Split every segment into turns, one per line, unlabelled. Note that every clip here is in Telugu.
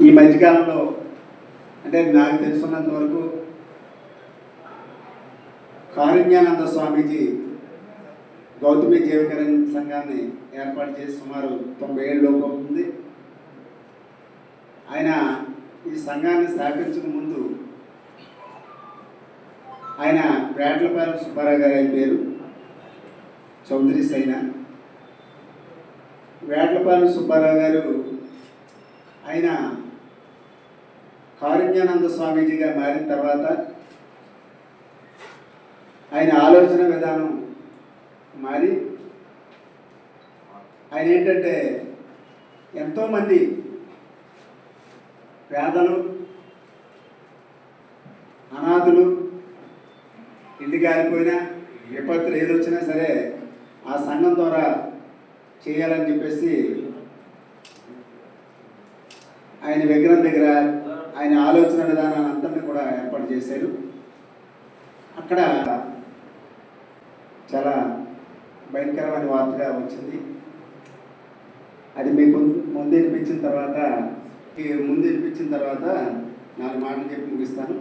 ఈ మధ్యకాలంలో అంటే నాకు తెలుసున్నంత వరకు కారుణ్యానంద స్వామీజీ గౌతమి జీవకరణ సంఘాన్ని ఏర్పాటు చేసి సుమారు 90 ఏళ్ళు అవుతుంది. ఆయన ఈ సంఘాన్ని స్థాపించక ముందు ఆయన వేట్లపాలెం సుబ్బారావు గారు ఆయన పేరు, చౌదరి సైన. వేట్లపాలెం సుబ్బారావు గారు ఆయన కారుణ్యానంద స్వామీజీగా మారిన తర్వాత ఆయన ఆలోచన విధానం మారి ఆయన ఏంటంటే ఎంతోమంది పేదలు, అనాథులు, ఇల్లు కాలిపోయినా విపత్తులు ఏదొచ్చినా సరే ఆ సంఘం ద్వారా చేయాలని చెప్పేసి ఆయన విగ్రహం దగ్గర ఆయన ఆలోచన విధానాన్ని అంతటిని కూడా ఏర్పాటు చేశారు. అక్కడ చాలా భయంకరమైన వార్తగా వచ్చింది. అది మీకు ముందు వినిపించిన తర్వాత 4 మాటలు చెప్పి ముగిస్తాను.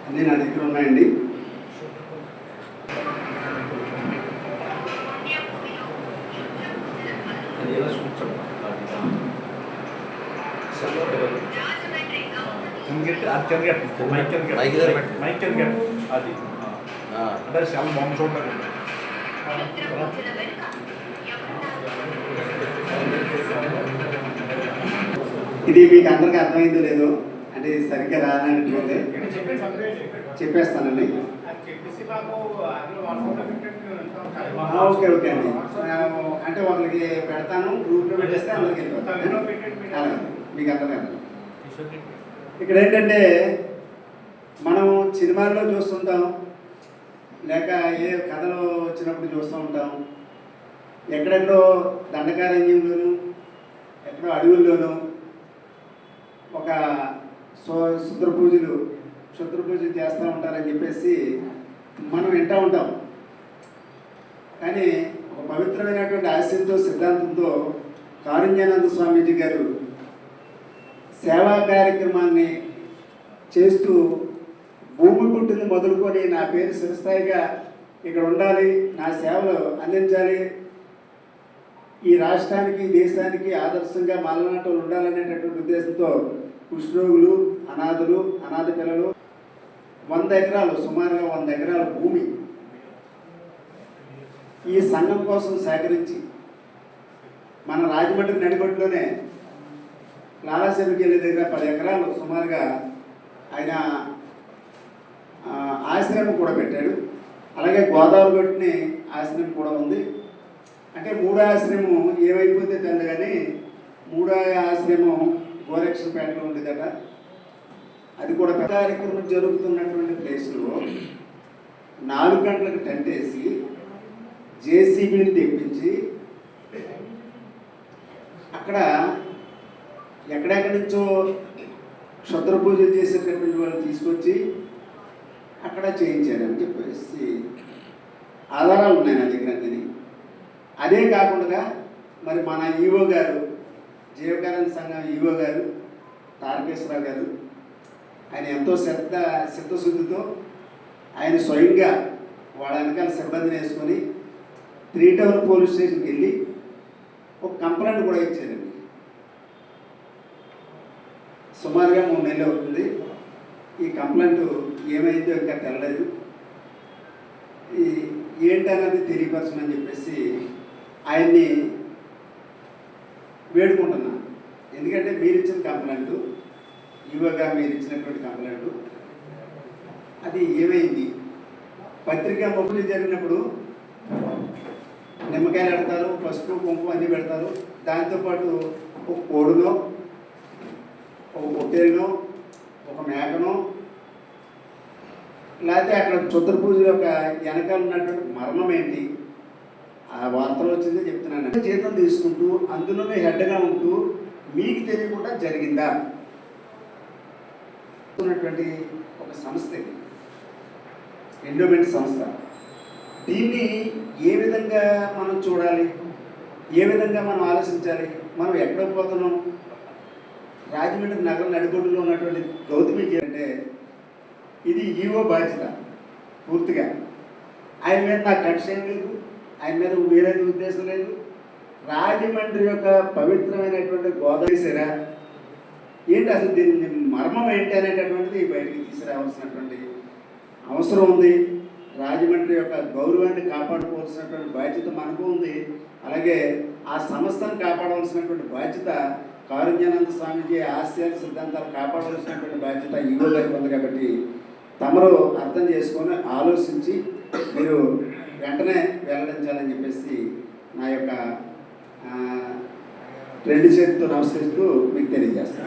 అన్నీ నా దగ్గర ఉన్నాయండి.
అది చాలా బాగుంది చూడండి.
ఇది మీకు అందరికీ అర్థమైందో లేదో, అంటే సరిగ్గా రానట్టుంది చెప్పేస్తానండి. ఓకే ఓకే అండి, అంటే ఒకరికి పెడతాను, గ్రూప్లో పెట్టేస్తే అందరికి వెళ్ళిపోతాను. మీకు అర్థమైంది. ఇక్కడ ఏంటంటే మనం సినిమాల్లో చూస్తుంటాం, లేక ఏ కథలు వచ్చినప్పుడు చూస్తూ ఉంటాం. ఎక్కడెక్కడో దండకారణ్యంలోనూ ఎక్కడో అడవుల్లోనూ ఒక క్షుద్ర పూజలు చేస్తూ ఉంటారని చెప్పేసి మనం వింటూ ఉంటాం. కానీ ఒక పవిత్రమైనటువంటి ఆశయంతో, సిద్ధాంతంతో కారుణ్యానంద స్వామీజీ గారు సేవా కార్యక్రమాన్ని చేస్తూ భూమి పుట్టింది మొదలుకొని నా పేరు చిరస్థాయిగా ఇక్కడ ఉండాలి, నా సేవలు అందించాలి, ఈ రాష్ట్రానికి, దేశానికి ఆదర్శంగా మాలనాటోలు ఉండాలనేటటువంటి ఉద్దేశంతో కుష్ఠరోగులు, అనాథులు, అనాథ పిల్లలు 100 ఎకరాలు, సుమారుగా 100 ఎకరాల భూమి ఈ సంఘం కోసం సేకరించి మన రాజమండ్రి నడిబొట్టులోనే లాలాచెరువుకి వెళ్ళే దగ్గర 10 ఎకరాలు సుమారుగా ఆయన ఆశ్రమం కూడా పెట్టాడు. అలాగే గోదావరి గట్టుని ఆశ్రమం కూడా ఉంది. అంటే 3వ ఆశ్రమం ఏమైపోతే తెలియదు, కానీ 3వ ఆశ్రమం గోరక్షపేటలో ఉండేదట. అది కూడా పెద్ద కార్యక్రమం జరుగుతున్నటువంటి ప్లేస్లో 4 గంటలకు టెంట్ వేసి జేసీబీని తెప్పించి అక్కడ ఎక్కడెక్కడి నుంచో క్షుద్ర పూజలు చేసేటటువంటి వాళ్ళు తీసుకొచ్చి అక్కడ చేయించారని చెప్పేసి ఆధారాలు ఉన్నాయి నా దగ్గర. అదే కాకుండా మరి మన ఈవో గారు, జీవకరణ సంఘం ఈవో గారు తారకేశ్వరరావు గారు, ఆయన ఎంతో చిత్తశుద్ధితో ఆయన స్వయంగా వాళ్ళ వెనకాల సిబ్బందిని వేసుకొని 3 టౌన్ పోలీస్ స్టేషన్కి వెళ్ళి ఒక కంప్లైంట్ కూడా ఇచ్చారండి. సుమారుగా 3 నెలలు అవుతుంది. ఈ కంప్లైంట్ ఏమైందో ఇంకా తెలలేదు, ఏంటన్నది తెలియపరచమని చెప్పేసి ఆయన్ని వేడుకుంటున్నాను. ఎందుకంటే మీరు ఇచ్చిన కంప్లైంట్, ఈవోగా మీరు ఇచ్చినటువంటి కంప్లైంట్, అది ఏమైంది? పత్రికా మొక్కులు జరిగినప్పుడు నిమ్మకాయలు పెడతారు, పసుపు కుంకుమ అన్నీ పెడతారు. దాంతోపాటు ఒక కోడునో, ఒక పొట్టేలునో, ఒక మేకనో, లేకపోతే అక్కడ క్షుద్ర పూజ యొక్క వెనకాల ఉన్నటువంటి మర్మం ఏంటి, ఆ వార్తలు వచ్చిందే చెప్తున్నాను. జీతం తీసుకుంటూ అందులోనే హెడ్గా ఉంటూ మీకు తెలియకుండా జరిగిందా ఉన్నటువంటి ఒక సంస్థ, ఎండోమెంట్ సంస్థ. దీన్ని ఏ విధంగా మనం చూడాలి, ఏ విధంగా మనం ఆలోచించాలి? మనం ఎక్కడ పోతున్నాం? రాజమండ్రి నగరం నడిబొడ్డులో ఉన్నటువంటి గౌతమి అంటే ఇది ఈవో బాధ్యత పూర్తిగా. ఆయన మీద నాకు కక్ష ఏం లేదు, ఆయన మీద వేరే ఉద్దేశం లేదు. రాజమండ్రి యొక్క పవిత్రమైనటువంటి గోదావరిసరా ఏంటి, అసలు దీన్ని మర్మం ఏంటి అనేటటువంటిది బయటికి తీసుకురావాల్సినటువంటి అవసరం ఉంది. రాజమండ్రి యొక్క గౌరవాన్ని కాపాడుకోవాల్సినటువంటి బాధ్యత మనకు ఉంది. అలాగే ఆ సంస్థను కాపాడవలసినటువంటి బాధ్యత, కారుణ్యానంద స్వామీజీ ఆశయాల సిద్ధాంతాలు కాపాడవలసినటువంటి బాధ్యత ఈవో గారికి ఉంది. కాబట్టి తమరు అర్థం చేసుకొని ఆలోచించి మీరు వెంటనే వెల్లడించాలని చెప్పేసి నా యొక్క రెండు చేతితో నమస్కరిస్తూ మీకు తెలియజేస్తాను.